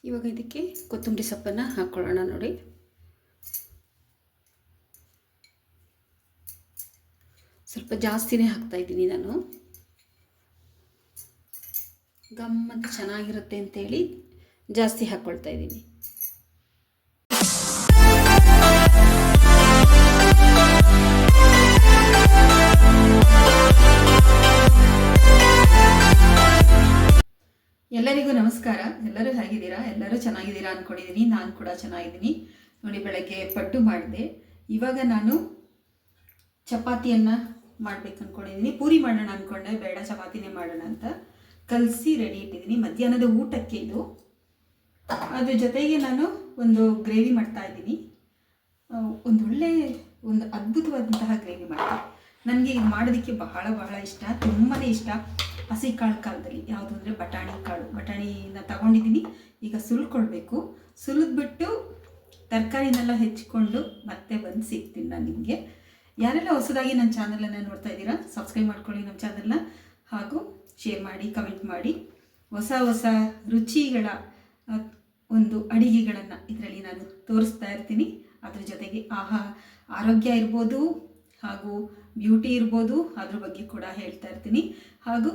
ಇವಾಗ ಇದಕ್ಕೆ ಕೊತ್ತಂಬರಿ ಸೊಪ್ಪನ್ನು ಹಾಕ್ಕೊಳ್ಳೋಣ. ನೋಡಿ, ಸ್ವಲ್ಪ ಜಾಸ್ತಿನೇ ಹಾಕ್ತಾಯಿದ್ದೀನಿ ನಾನು. ಗಮ್ಮತ್ ಚೆನ್ನಾಗಿರುತ್ತೆ ಅಂತೇಳಿ ಜಾಸ್ತಿ ಹಾಕ್ಕೊಳ್ತಾ ಇದ್ದೀನಿ. ಎಲ್ಲರಿಗೂ ನಮಸ್ಕಾರ. ಎಲ್ಲರೂ ಹೇಗಿದ್ದೀರಾ? ಎಲ್ಲರೂ ಚೆನ್ನಾಗಿದ್ದೀರಾ ಅಂದ್ಕೊಂಡಿದ್ದೀನಿ. ನಾನು ಕೂಡ ಚೆನ್ನಾಗಿದ್ದೀನಿ. ನೋಡಿ, ಬೆಳಗ್ಗೆ ಪಡ್ಡು ಮಾಡಿದೆ. ಇವಾಗ ನಾನು ಚಪಾತಿಯನ್ನು ಮಾಡಬೇಕು ಅಂದ್ಕೊಂಡಿದ್ದೀನಿ. ಪೂರಿ ಮಾಡೋಣ ಅಂದ್ಕೊಂಡೆ, ಬೇಡ ಚಪಾತಿನೇ ಮಾಡೋಣ ಅಂತ ಕಲಸಿ ರೆಡಿ ಇಟ್ಟಿದ್ದೀನಿ. ಮಧ್ಯಾಹ್ನದ ಊಟಕ್ಕೆ ಇದು. ಅದ್ರ ಜೊತೆಗೆ ನಾನು ಒಂದು ಗ್ರೇವಿ ಮಾಡ್ತಾ ಇದ್ದೀನಿ. ಒಂದು ಅದ್ಭುತವಾದಂತಹ ಗ್ರೇವಿ ಮಾಡ್ತೀನಿ. ನನಗೆ ಇದು ಮಾಡೋದಕ್ಕೆ ಬಹಳ ಇಷ್ಟ, ತುಂಬಾ ಇಷ್ಟ. ಹಸಿ ಕಾಲದಲ್ಲಿ ಯಾವುದು ಅಂದರೆ ಬಟಾಣಿನ ತಗೊಂಡಿದ್ದೀನಿ. ಈಗ ಸುಲ್ಕೊಳ್ಬೇಕು. ಸುಲಿದ್ಬಿಟ್ಟು ತರಕಾರಿನೆಲ್ಲ ಹೆಚ್ಚಿಕೊಂಡು ಮತ್ತೆ ಬಂದು ಸಿಗ್ತೀನಿ ನಾನು ನಿಮಗೆ. ಯಾರೆಲ್ಲ ಹೊಸದಾಗಿ ನನ್ನ ಚಾನಲನ್ನು ನೋಡ್ತಾ ಇದ್ದೀರಾ, ಸಬ್ಸ್ಕ್ರೈಬ್ ಮಾಡ್ಕೊಳ್ಳಿ ನಮ್ಮ ಚಾನಲ್ನ, ಹಾಗೂ ಶೇರ್ ಮಾಡಿ, ಕಮೆಂಟ್ ಮಾಡಿ. ಹೊಸ ರುಚಿಗಳ ಒಂದು ಅಡಿಗೆಗಳನ್ನು ಇದರಲ್ಲಿ ನಾನು ತೋರಿಸ್ತಾ ಇರ್ತೀನಿ. ಅದ್ರ ಜೊತೆಗೆ ಆರೋಗ್ಯ ಇರ್ಬೋದು, ಹಾಗೂ ಬ್ಯೂಟಿ ಇರ್ಬೋದು, ಅದ್ರ ಬಗ್ಗೆ ಕೂಡ ಹೇಳ್ತಾ ಇರ್ತೀನಿ. ಹಾಗೂ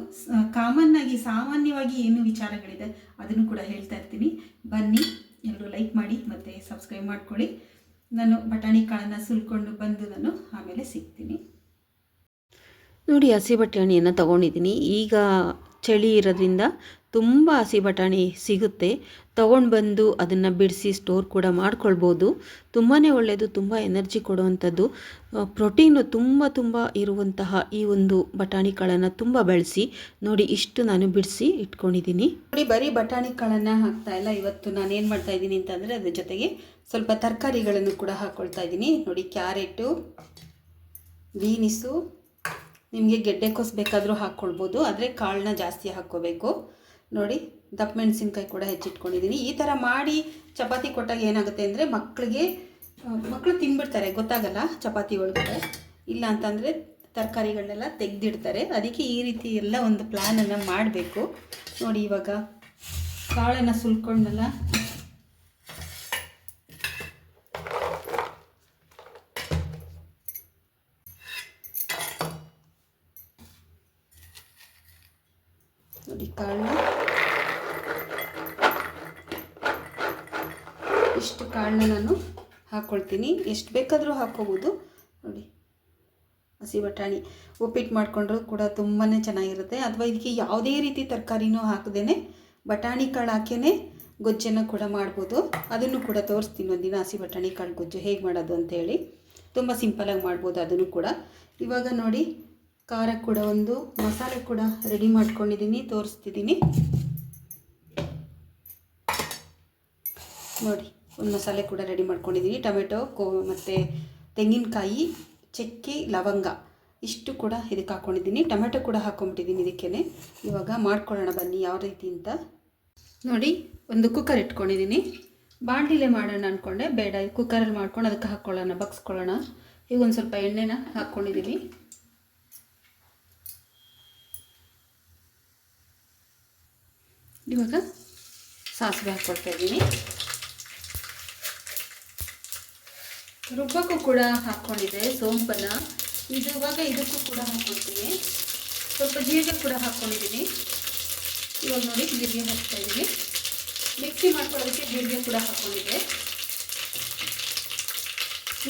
ಸಾಮಾನ್ಯವಾಗಿ ಏನು ವಿಚಾರಗಳಿದೆ ಅದನ್ನು ಕೂಡ ಹೇಳ್ತಾ ಇರ್ತೀನಿ. ಬನ್ನಿ, ಎಲ್ಲರೂ ಲೈಕ್ ಮಾಡಿ ಮತ್ತು ಸಬ್ಸ್ಕ್ರೈಬ್ ಮಾಡ್ಕೊಳ್ಳಿ. ನಾನು ಬಟಾಣಿ ಕಾಳನ್ನು ಸುಲ್ಕೊಂಡು ಬಂದು ನಾನು ಆಮೇಲೆ ಸಿಗ್ತೀನಿ. ನೋಡಿ, ಹಸಿ ಬಟಾಣಿಯನ್ನು ತೊಗೊಂಡಿದ್ದೀನಿ. ಈಗ ಚಳಿ ಇರೋದ್ರಿಂದ ತುಂಬ ಹಸಿ ಬಟಾಣಿ ಸಿಗುತ್ತೆ. ತೊಗೊಂಡು ಬಂದು ಅದನ್ನು ಬಿಡಿಸಿ ಸ್ಟೋರ್ ಕೂಡ ಮಾಡ್ಕೊಳ್ಬೋದು. ತುಂಬಾ ಒಳ್ಳೆಯದು, ತುಂಬ ಎನರ್ಜಿ ಕೊಡುವಂಥದ್ದು. ಪ್ರೋಟೀನು ತುಂಬ ಇರುವಂತಹ ಈ ಒಂದು ಬಟಾಣಿ ಕಾಳನ್ನು ತುಂಬ ಬಳಸಿ. ನೋಡಿ, ಇಷ್ಟು ನಾನು ಬಿಡಿಸಿ ಇಟ್ಕೊಂಡಿದ್ದೀನಿ. ನೋಡಿ, ಬರೀ ಬಟಾಣಿ ಕಾಳನ್ನು ಹಾಕ್ತಾ ಇಲ್ಲ. ಇವತ್ತು ನಾನು ಏನು ಮಾಡ್ತಾ ಇದ್ದೀನಿ ಅಂತಂದರೆ ಅದ್ರ ಜೊತೆಗೆ ಸ್ವಲ್ಪ ತರಕಾರಿಗಳನ್ನು ಕೂಡ ಹಾಕ್ಕೊಳ್ತಾ ಇದ್ದೀನಿ. ನೋಡಿ, ಕ್ಯಾರೆಟು, ಬೀನಿಸು, ನಿಮಗೆ ಗೆಡ್ಡೆಕೋಸು ಬೇಕಾದರೂ ಹಾಕ್ಕೊಳ್ಬೋದು, ಆದರೆ ಕಾಳನ್ನ ಜಾಸ್ತಿ ಹಾಕ್ಕೋಬೇಕು. ನೋಡಿ, ದಪ್ಪ ಮೆಣಸಿನ್ಕಾಯಿ ಕೂಡ ಹೆಚ್ಚಿಟ್ಕೊಂಡಿದ್ದೀನಿ. ಈ ಥರ ಮಾಡಿ ಚಪಾತಿ ಕೊಟ್ಟಾಗ ಏನಾಗುತ್ತೆ ಅಂದರೆ ಮಕ್ಕಳು ತಿಂದ್ಬಿಡ್ತಾರೆ, ಗೊತ್ತಾಗಲ್ಲ ಚಪಾತಿ ಒಳಗಡೆ. ಇಲ್ಲ ಅಂತಂದರೆ ತರಕಾರಿಗಳನ್ನೆಲ್ಲ ತೆಗೆದಿಡ್ತಾರೆ. ಅದಕ್ಕೆ ಈ ರೀತಿ ಎಲ್ಲ ಒಂದು ಪ್ಲ್ಯಾನನ್ನು ಮಾಡಬೇಕು. ನೋಡಿ, ಇವಾಗ ಕಾಳನ್ನು ಸುಲ್ಕೊಂಡಲ್ಲ, ನೋಡಿ ಕಾಳನ್ನ ಇಷ್ಟು ಕಾಳನ್ನ ನಾನು ಹಾಕ್ಕೊಳ್ತೀನಿ. ಎಷ್ಟು ಬೇಕಾದರೂ ಹಾಕ್ಕೋಬೋದು. ನೋಡಿ, ಹಸಿ ಬಟಾಣಿ ಉಪ್ಪಿಟ್ಟು ಮಾಡಿಕೊಂಡ್ರೂ ಕೂಡ ತುಂಬಾ ಚೆನ್ನಾಗಿರುತ್ತೆ. ಅಥವಾ ಇದಕ್ಕೆ ಯಾವುದೇ ರೀತಿ ತರಕಾರಿನೂ ಹಾಕದೇನೆ ಬಟಾಣಿ ಕಾಳು ಹಾಕೇ ಗೊಜ್ಜನ್ನು ಕೂಡ ಮಾಡ್ಬೋದು. ಅದನ್ನು ಕೂಡ ತೋರಿಸ್ತೀನಿ ಒಂದಿನ, ಹಸಿ ಬಟಾಣಿ ಕಾಳು ಗೊಜ್ಜು ಹೇಗೆ ಮಾಡೋದು ಅಂತೇಳಿ. ತುಂಬ ಸಿಂಪಲಾಗಿ ಮಾಡ್ಬೋದು ಅದನ್ನು ಕೂಡ. ಇವಾಗ ನೋಡಿ, ಖಾರ ಕೂಡ ಒಂದು ಮಸಾಲೆ ಕೂಡ ರೆಡಿ ಮಾಡ್ಕೊಂಡಿದ್ದೀನಿ, ತೋರಿಸ್ತಿದ್ದೀನಿ. ನೋಡಿ, ಒಂದು ಮಸಾಲೆ ಕೂಡ ರೆಡಿ ಮಾಡ್ಕೊಂಡಿದ್ದೀನಿ. ಟೊಮೆಟೊ ಮತ್ತು ತೆಂಗಿನಕಾಯಿ, ಚಕ್ಕೆ, ಲವಂಗ ಇಷ್ಟು ಕೂಡ ಇದಕ್ಕೆ ಹಾಕ್ಕೊಂಡಿದ್ದೀನಿ. ಟೊಮೆಟೊ ಕೂಡ ಹಾಕ್ಕೊಂಬಿಟ್ಟಿದ್ದೀನಿ ಇದಕ್ಕೇ. ಇವಾಗ ಮಾಡ್ಕೊಳ್ಳೋಣ ಬನ್ನಿ ಯಾವ ರೀತಿ ಅಂತ. ನೋಡಿ, ಒಂದು ಕುಕ್ಕರ್ ಇಟ್ಕೊಂಡಿದ್ದೀನಿ. ಬಾಣಲಿಲೇ ಮಾಡೋಣ ಅಂದ್ಕೊಂಡೆ, ಬೇಡ, ಕುಕ್ಕರಲ್ಲಿ ಮಾಡ್ಕೊಂಡು ಅದಕ್ಕೆ ಹಾಕ್ಕೊಳ್ಳೋಣ, ಬಗ್ಸ್ಕೊಳ್ಳೋಣ. ಈಗ ಒಂದು ಸ್ವಲ್ಪ ಎಣ್ಣೆನ ಹಾಕ್ಕೊಂಡಿದ್ದೀನಿ. ಇವಾಗ ಸಾಸಿವೆ ಹಾಕ್ಕೊಳ್ತಾ ಇದ್ದೀನಿ. ರುಬ್ಬಕ್ಕೂ ಕೂಡ ಹಾಕ್ಕೊಂಡಿದ್ದೆ ಸೋಂಪನ್ನು. ಇವಾಗ ಇದಕ್ಕೂ ಕೂಡ ಹಾಕ್ಕೊಳ್ತೀನಿ. ಸ್ವಲ್ಪ ಜೀರಿಗೆ ಕೂಡ ಹಾಕ್ಕೊಂಡಿದ್ದೀನಿ. ಇವಾಗ ನೋಡಿ, ಜೀರಿಗೆ ಹಾಕ್ತಾ ಇದ್ದೀನಿ. ಮಿಕ್ಸಿ ಮಾಡ್ಕೊಳ್ಳೋದಕ್ಕೆ ಜೀರಿಗೆ ಕೂಡ ಹಾಕ್ಕೊಂಡಿದ್ದೆ.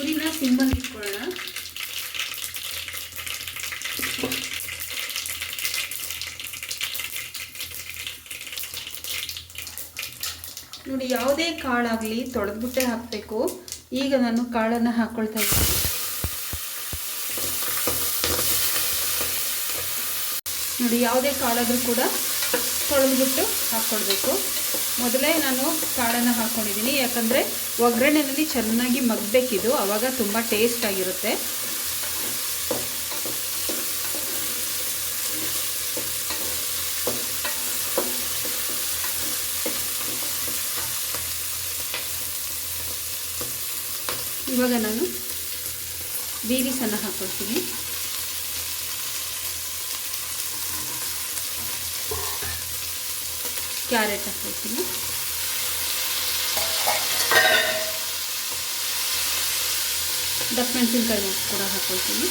ಉರಿನ ಸಿಮ್ಮಲ್ಲಿ ಇಟ್ಕೊಳ್ಳೋಣ. ನೋಡಿ, ಯಾವುದೇ ಕಾಳಾಗಲಿ ತೊಳೆದ್ಬಿಟ್ಟೆ ಹಾಕಬೇಕು. ಈಗ ನಾನು ಕಾಳನ್ನು ಹಾಕ್ಕೊಳ್ತಾ ಇದ್ದೀನಿ. ನೋಡಿ, ಯಾವುದೇ ಕಾಳಾದರೂ ಕೂಡ ತೊಳೆದ್ಬಿಟ್ಟು ಹಾಕ್ಕೊಳ್ಬೇಕು. ಮೊದಲೇ ನಾನು ಕಾಳನ್ನು ಹಾಕ್ಕೊಂಡಿದ್ದೀನಿ, ಯಾಕಂದರೆ ಒಗ್ಗರಣೆಯಲ್ಲಿ ಚೆನ್ನಾಗಿ ಮಗ್ಬೇಕಿದು, ಆವಾಗ ತುಂಬ ಟೇಸ್ಟ್ ಆಗಿರುತ್ತೆ. ಇವಾಗ ನಾನು ಬೀನಿಸನ್ನು ಹಾಕ್ಕೊಳ್ತೀನಿ. ಕ್ಯಾರೆಟ್ ಹಾಕ್ಕೊಳ್ತೀನಿ. ದಪ್ಪ ಮೆಣಸಿನ್ಕಾಯಿ ಕೂಡ ಹಾಕ್ಕೊಳ್ತೀನಿ.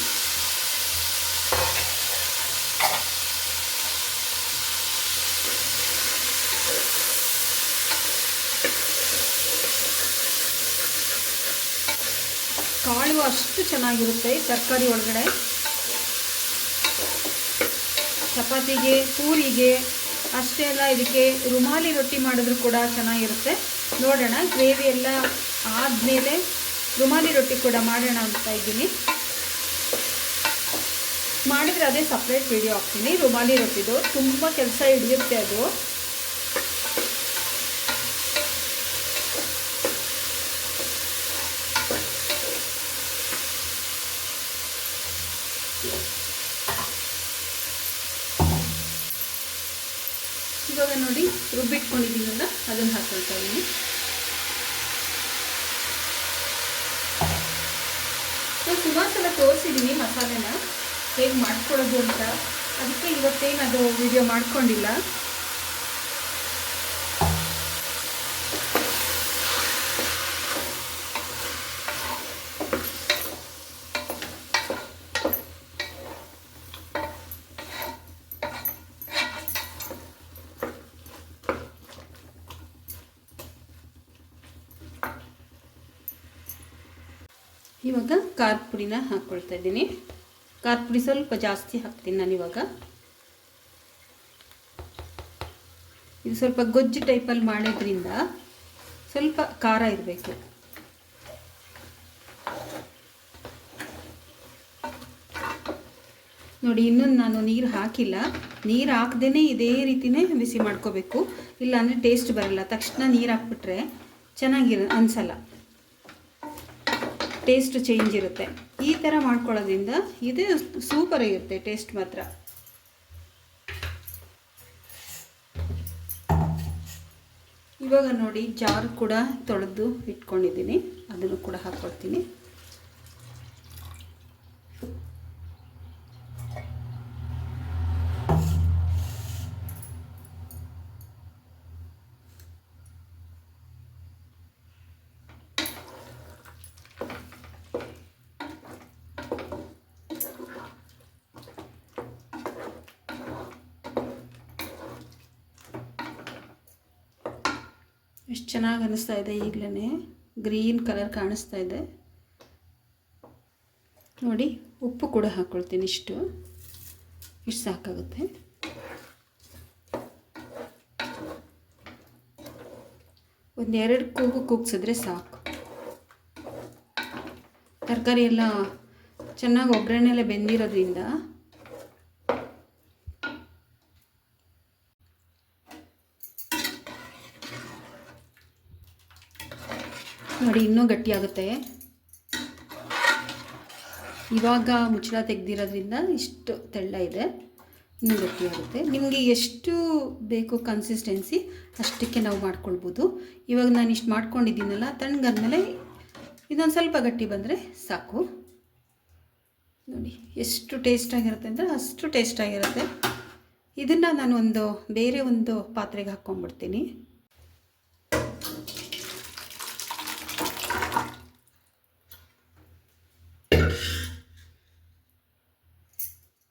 ಕಾಳು ಅಷ್ಟು ಚೆನ್ನಾಗಿರುತ್ತೆ ತರಕಾರಿ ಒಳಗಡೆ. ಚಪಾತಿಗೆ, ಪೂರಿಗೆ ಅಷ್ಟೇ ಅಲ್ಲ, ಇದಕ್ಕೆ ರುಮಾಲಿ ರೊಟ್ಟಿ ಮಾಡಿದ್ರೂ ಕೂಡ ಚೆನ್ನಾಗಿರುತ್ತೆ. ನೋಡೋಣ, ಗ್ರೇವಿ ಎಲ್ಲ ಆದಮೇಲೆ ರುಮಾಲಿ ರೊಟ್ಟಿ ಕೂಡ ಮಾಡೋಣ ಅಂತ ಇದ್ದೀನಿ. ಮಾಡಿದರೆ ಅದೇ ಸಪ್ರೇಟ್ ವಿಡಿಯೋ ಹಾಕ್ತೀನಿ. ರುಮಾಲಿ ರೊಟ್ಟಿದು ತುಂಬ ಕೆಲಸ ಹಿಡಿಯುತ್ತೆ ಅದು. ಇವಾಗ ನೋಡಿ ರುಬ್ಬಿಟ್ಕೊಂಡಿದ್ದೀನಲ್ಲ ಅದನ್ನು ಹಾಕ್ಕೊಳ್ತಾ ಇದ್ದೀನಿ. ನಾನು ಸುಮಾರು ಸಲ ತೋರಿಸಿದ್ದೀನಿ ಮಸಾಲೆನ ಹೇಗೆ ಮಾಡ್ಕೊಳ್ಳೋದು ಅಂತ, ಅದಕ್ಕೆ ಇವತ್ತೇನು ಅದು ವಿಡಿಯೋ ಮಾಡ್ಕೊಂಡಿಲ್ಲ. ಇವಾಗ ಖಾರದ ಪುಡಿನ ಹಾಕ್ಕೊಳ್ತಾ ಇದ್ದೀನಿ. ಖಾರದ ಪುಡಿ ಸ್ವಲ್ಪ ಜಾಸ್ತಿ ಹಾಕ್ತೀನಿ ನಾನಿವಾಗ. ಇದು ಸ್ವಲ್ಪ ಗೊಜ್ಜು ಟೈಪಲ್ಲಿ ಮಾಡೋದ್ರಿಂದ ಸ್ವಲ್ಪ ಖಾರ ಇರಬೇಕು. ನೋಡಿ, ಇನ್ನೊಂದು ನಾನು ನೀರು ಹಾಕಿಲ್ಲ. ನೀರು ಹಾಕ್ದೇ ಇದೇ ರೀತಿಯೇ ಬಿಸಿ ಮಾಡ್ಕೋಬೇಕು, ಇಲ್ಲಾಂದರೆ ಟೇಸ್ಟ್ ಬರಲ್ಲ. ತಕ್ಷಣ ನೀರು ಹಾಕ್ಬಿಟ್ರೆ ಅನಿಸಲ್ಲ, ಟೇಸ್ಟ್ ಚೇಂಜ್ ಇರುತ್ತೆ. ಈ ಥರ ಮಾಡ್ಕೊಳ್ಳೋದ್ರಿಂದ ಇದು ಸೂಪರ್ ಆಗಿರುತ್ತೆ ಟೇಸ್ಟ್ ಮಾತ್ರ. ಇವಾಗ ನೋಡಿ, ಜಾರು ಕೂಡ ತೊಳೆದು ಇಟ್ಕೊಂಡಿದ್ದೀನಿ, ಅದನ್ನು ಕೂಡ ಹಾಕ್ಕೊಳ್ತೀನಿ. ಎಷ್ಟು ಚೆನ್ನಾಗಿ ಅನ್ನಿಸ್ತಾ ಇದೆ, ಈಗಲೇ ಗ್ರೀನ್ ಕಲರ್ ಕಾಣಿಸ್ತಾ ಇದೆ ನೋಡಿ. ಉಪ್ಪು ಕೂಡ ಹಾಕ್ಕೊಳ್ತೀನಿ, ಇಷ್ಟು ಸಾಕಾಗುತ್ತೆ. ಒಂದೆರಡು ಕೂಗು ಕೂಗ್ಸಿದ್ರೆ ಸಾಕು. ತರಕಾರಿ ಎಲ್ಲ ಚೆನ್ನಾಗಿ ಒಗ್ಗರಣೆಲ್ಲ ಬೆಂದಿರೋದ್ರಿಂದ ನೋಡಿ ಇನ್ನೂ ಗಟ್ಟಿಯಾಗುತ್ತೆ. ಇವಾಗ ಮುಚ್ಚಳ ತೆಗೆದಿರೋದ್ರಿಂದ ಇಷ್ಟು ತೆಳ್ಳ ಇದೆ, ಇನ್ನೂ ಗಟ್ಟಿಯಾಗುತ್ತೆ. ನಿಮಗೆ ಎಷ್ಟು ಬೇಕು ಕನ್ಸಿಸ್ಟೆನ್ಸಿ ಅಷ್ಟಕ್ಕೆ ನಾವು ಮಾಡ್ಕೊಳ್ಬೋದು. ಇವಾಗ ನಾನು ಇಷ್ಟು ಮಾಡ್ಕೊಂಡಿದ್ದೀನಲ್ಲ, ತಣ್ಣಗಾದ್ಮೇಲೆ ಇದೊಂದು ಸ್ವಲ್ಪ ಗಟ್ಟಿ ಬಂದರೆ ಸಾಕು. ನೋಡಿ ಎಷ್ಟು ಟೇಸ್ಟಾಗಿರುತ್ತೆ ಅಂದರೆ ಅಷ್ಟು ಟೇಸ್ಟಾಗಿರುತ್ತೆ. ಇದನ್ನು ನಾನು ಬೇರೆ ಒಂದು ಪಾತ್ರೆಗೆ ಹಾಕ್ಕೊಂಡ್ಬಿಡ್ತೀನಿ.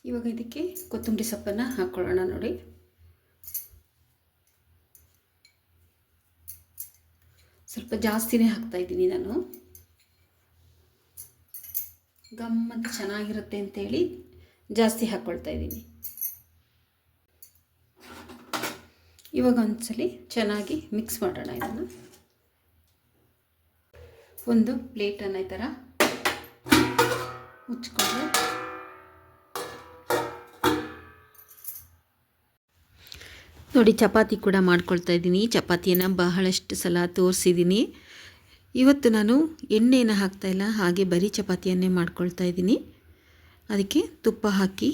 ಇವಾಗ ಇದಕ್ಕೆ ಕೊತ್ತಂಬರಿ ಸೊಪ್ಪನ್ನು ಹಾಕ್ಕೊಳ್ಳೋಣ. ನೋಡಿ, ಸ್ವಲ್ಪ ಜಾಸ್ತಿನೇ ಹಾಕ್ತಾಯಿದ್ದೀನಿ ನಾನು. ಗಮ್ಮತ್ತು ಚೆನ್ನಾಗಿರುತ್ತೆ ಅಂತೇಳಿ ಜಾಸ್ತಿ ಹಾಕ್ಕೊಳ್ತಾ ಇದ್ದೀನಿ. ಇವಾಗ ಒಂದ್ಸಲಿ ಚೆನ್ನಾಗಿ ಮಿಕ್ಸ್ ಮಾಡೋಣ. ಇದನ್ನು ಒಂದು ಪ್ಲೇಟನ್ನು ಈ ಥರ ಮುಚ್ಕೊಂಡು ನೋಡಿ, ಚಪಾತಿ ಕೂಡ ಮಾಡ್ಕೊಳ್ತಾ ಇದ್ದೀನಿ. ಚಪಾತಿಯನ್ನು ಬಹಳಷ್ಟು ಸಲ ತೋರಿಸಿದ್ದೀನಿ. ಇವತ್ತು ನಾನು ಎಣ್ಣೆಯನ್ನು ಹಾಕ್ತಾಯಿಲ್ಲ, ಹಾಗೆ ಬರೀ ಚಪಾತಿಯನ್ನೇ ಮಾಡ್ಕೊಳ್ತಾ ಇದ್ದೀನಿ. ಅದಕ್ಕೆ ತುಪ್ಪ ಹಾಕಿ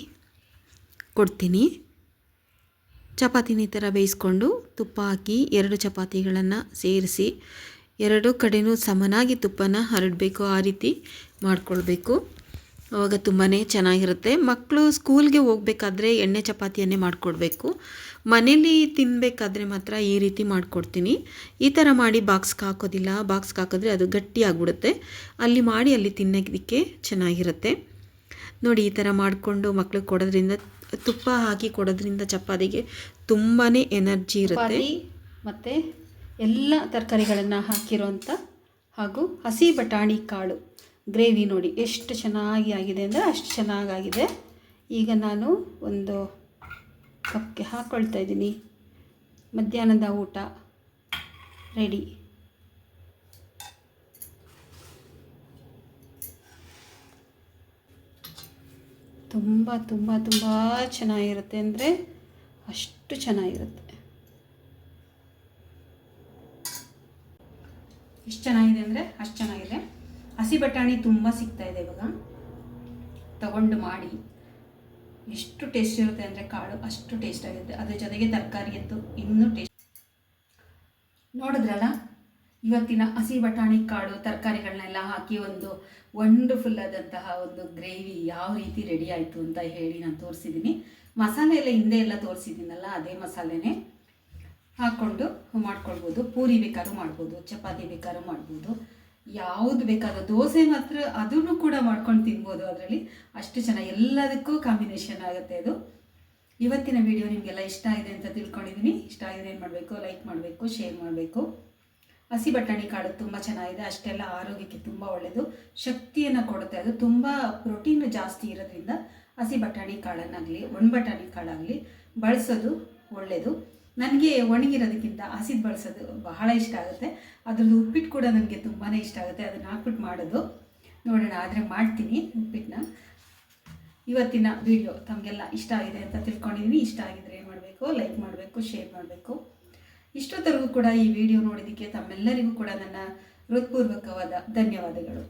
ಕೊಡ್ತೀನಿ. ಚಪಾತಿನ ಈ ಥರ ಬೇಯಿಸ್ಕೊಂಡು ತುಪ್ಪ ಹಾಕಿ 2 ಚಪಾತಿಗಳನ್ನು ಸೇರಿಸಿ 2 ಕಡೆಯೂ ಸಮನಾಗಿ ತುಪ್ಪನ ಹರಡಬೇಕು, ಆ ರೀತಿ ಮಾಡಿಕೊಳ್ಬೇಕು. ಆವಾಗ ತುಂಬಾ ಚೆನ್ನಾಗಿರುತ್ತೆ. ಮಕ್ಕಳು ಸ್ಕೂಲ್ಗೆ ಹೋಗ್ಬೇಕಾದ್ರೆ ಎಣ್ಣೆ ಚಪಾತಿಯನ್ನೇ ಮಾಡಿಕೊಡ್ಬೇಕು. ಮನೇಲಿ ತಿನ್ನಬೇಕಾದ್ರೆ ಮಾತ್ರ ಈ ರೀತಿ ಮಾಡಿಕೊಡ್ತೀನಿ. ಈ ಥರ ಮಾಡಿ ಬಾಕ್ಸ್ಗೆ ಹಾಕೋದಿಲ್ಲ. ಬಾಕ್ಸ್ಗೆ ಹಾಕಿದ್ರೆ ಅದು ಗಟ್ಟಿಯಾಗ್ಬಿಡುತ್ತೆ. ಅಲ್ಲಿ ಮಾಡಿ ಅಲ್ಲಿ ತಿನ್ನೋದಕ್ಕೆ ಚೆನ್ನಾಗಿರುತ್ತೆ. ನೋಡಿ, ಈ ಥರ ಮಾಡಿಕೊಂಡು ಮಕ್ಳಿಗೆ ಕೊಡೋದ್ರಿಂದ, ತುಪ್ಪ ಹಾಕಿ ಕೊಡೋದ್ರಿಂದ ಚಪಾತಿಗೆ ತುಂಬಾ ಎನರ್ಜಿ ಇರುತ್ತೆ. ಮತ್ತು ಎಲ್ಲ ತರಕಾರಿಗಳನ್ನು ಹಾಕಿರೋಂಥ ಹಾಗೂ ಹಸಿ ಬಟಾಣಿ ಕಾಳು ಗ್ರೇವಿ ನೋಡಿ ಎಷ್ಟು ಚೆನ್ನಾಗಿ ಆಗಿದೆ ಅಂದರೆ ಅಷ್ಟು ಚೆನ್ನಾಗಾಗಿದೆ. ಈಗ ನಾನು ಒಂದು ಕಪ್ಗೆ ಹಾಕ್ಕೊಳ್ತಾ ಇದ್ದೀನಿ. ಮಧ್ಯಾಹ್ನದ ಊಟ ರೆಡಿ. ತುಂಬ ತುಂಬ ತುಂಬ ಚೆನ್ನಾಗಿರುತ್ತೆ ಅಂದರೆ ಅಷ್ಟು ಚೆನ್ನಾಗಿರುತ್ತೆ. ಎಷ್ಟು ಚೆನ್ನಾಗಿದೆ ಅಂದರೆ ಅಷ್ಟು ಚೆನ್ನಾಗಿದೆ. ಹಸಿ ಬಟಾಣಿ ತುಂಬ ಸಿಗ್ತಾಯಿದೆ ಇವಾಗ. ತಗೊಂಡು ಮಾಡಿ ಎಷ್ಟು ಟೇಸ್ಟ್ ಇರುತ್ತೆ ಅಂದರೆ ಕಾಳು ಅಷ್ಟು ಟೇಸ್ಟ್ ಆಗುತ್ತೆ. ಅದ್ರ ಜೊತೆಗೆ ತರಕಾರಿ ಅಂತೂ ಇನ್ನೂ ಟೇಸ್ಟ್. ನೋಡಿದ್ರಲ್ಲ, ಇವತ್ತಿನ ಹಸಿ ಬಟಾಣಿ ಕಾಳು ತರಕಾರಿಗಳನ್ನೆಲ್ಲ ಹಾಕಿ ಒಂದು ವಂಡರ್ಫುಲ್ ಆದಂತಹ ಒಂದು ಗ್ರೇವಿ ಯಾವ ರೀತಿ ರೆಡಿ ಆಯಿತು ಅಂತ ಹೇಳಿ ನಾನು ತೋರಿಸಿದ್ದೀನಿ. ಮಸಾಲೆ ಎಲ್ಲ ಹಿಂದೆ ಎಲ್ಲ ತೋರಿಸಿದ್ದೀನಲ್ಲ, ಅದೇ ಮಸಾಲೆನೇ ಹಾಕ್ಕೊಂಡು ಮಾಡ್ಕೊಳ್ಬೋದು. ಪೂರಿ ಬೇಕಾದ್ರೂ ಮಾಡ್ಬೋದು, ಚಪಾತಿ ಬೇಕಾದ್ರೂ ಮಾಡ್ಬೋದು, ಯಾವುದು ಬೇಕಾದ್ರೂ, ದೋಸೆ ಮಾತ್ರ ಅದನ್ನು ಕೂಡ ಮಾಡ್ಕೊಂಡು ತಿನ್ಬೋದು. ಅದರಲ್ಲಿ ಅಷ್ಟು ಚೆನ್ನಾಗಿ ಎಲ್ಲದಕ್ಕೂ ಕಾಂಬಿನೇಷನ್ ಆಗುತ್ತೆ ಅದು. ಇವತ್ತಿನ ವಿಡಿಯೋ ನಿಮಗೆಲ್ಲ ಇಷ್ಟ ಆಗಿದೆ ಅಂತ ತಿಳ್ಕೊಂಡಿದ್ದೀನಿ. ಇಷ್ಟ ಆಗಿದೆ ಏನು ಮಾಡಬೇಕು, ಲೈಕ್ ಮಾಡಬೇಕು, ಶೇರ್ ಮಾಡಬೇಕು. ಹಸಿ ಬಟಾಣಿ ಕಾಳು ತುಂಬ ಚೆನ್ನಾಗಿದೆ, ಅಷ್ಟೆಲ್ಲ ಆರೋಗ್ಯಕ್ಕೆ ತುಂಬ ಒಳ್ಳೆಯದು, ಶಕ್ತಿಯನ್ನು ಕೊಡುತ್ತೆ. ಅದು ತುಂಬ ಪ್ರೋಟೀನ್ ಜಾಸ್ತಿ ಇರೋದ್ರಿಂದ ಹಸಿ ಬಟಾಣಿ ಕಾಳನ್ನಾಗಲಿ ಒಣ ಬಟಾಣಿ ಕಾಳಾಗಲಿ ಬಳಸೋದು ಒಳ್ಳೆಯದು. ನನಗೆ ಒಣಗಿರೋದಕ್ಕಿಂತ ಹಸಿದು ಬಳಸೋದು ಬಹಳ ಇಷ್ಟ ಆಗುತ್ತೆ. ಅದ್ರದ್ದು ಉಪ್ಪಿಟ್ಟು ಕೂಡ ನನಗೆ ತುಂಬಾ ಇಷ್ಟ ಆಗುತ್ತೆ. ಅದನ್ನು ಹಾಕ್ಬಿಟ್ಟು ಮಾಡೋದು ನೋಡೋಣ, ಆದರೆ ಮಾಡ್ತೀನಿ ಉಪ್ಪಿಟ್ಟನ್ನ. ಇವತ್ತಿನ ವಿಡಿಯೋ ತಮಗೆಲ್ಲ ಇಷ್ಟ ಆಗಿದೆ ಅಂತ ತಿಳ್ಕೊಂಡಿದ್ದೀನಿ. ಇಷ್ಟ ಆಗಿದರೆ ಏನು ಮಾಡಬೇಕು, ಲೈಕ್ ಮಾಡಬೇಕು, ಶೇರ್ ಮಾಡಬೇಕು. ಇಷ್ಟೊತ್ತರೆಗೂ ಕೂಡ ಈ ವಿಡಿಯೋ ನೋಡಿದ್ದಕ್ಕೆ ತಮ್ಮೆಲ್ಲರಿಗೂ ಕೂಡ ನನ್ನ ಹೃತ್ಪೂರ್ವಕವಾದ ಧನ್ಯವಾದಗಳು.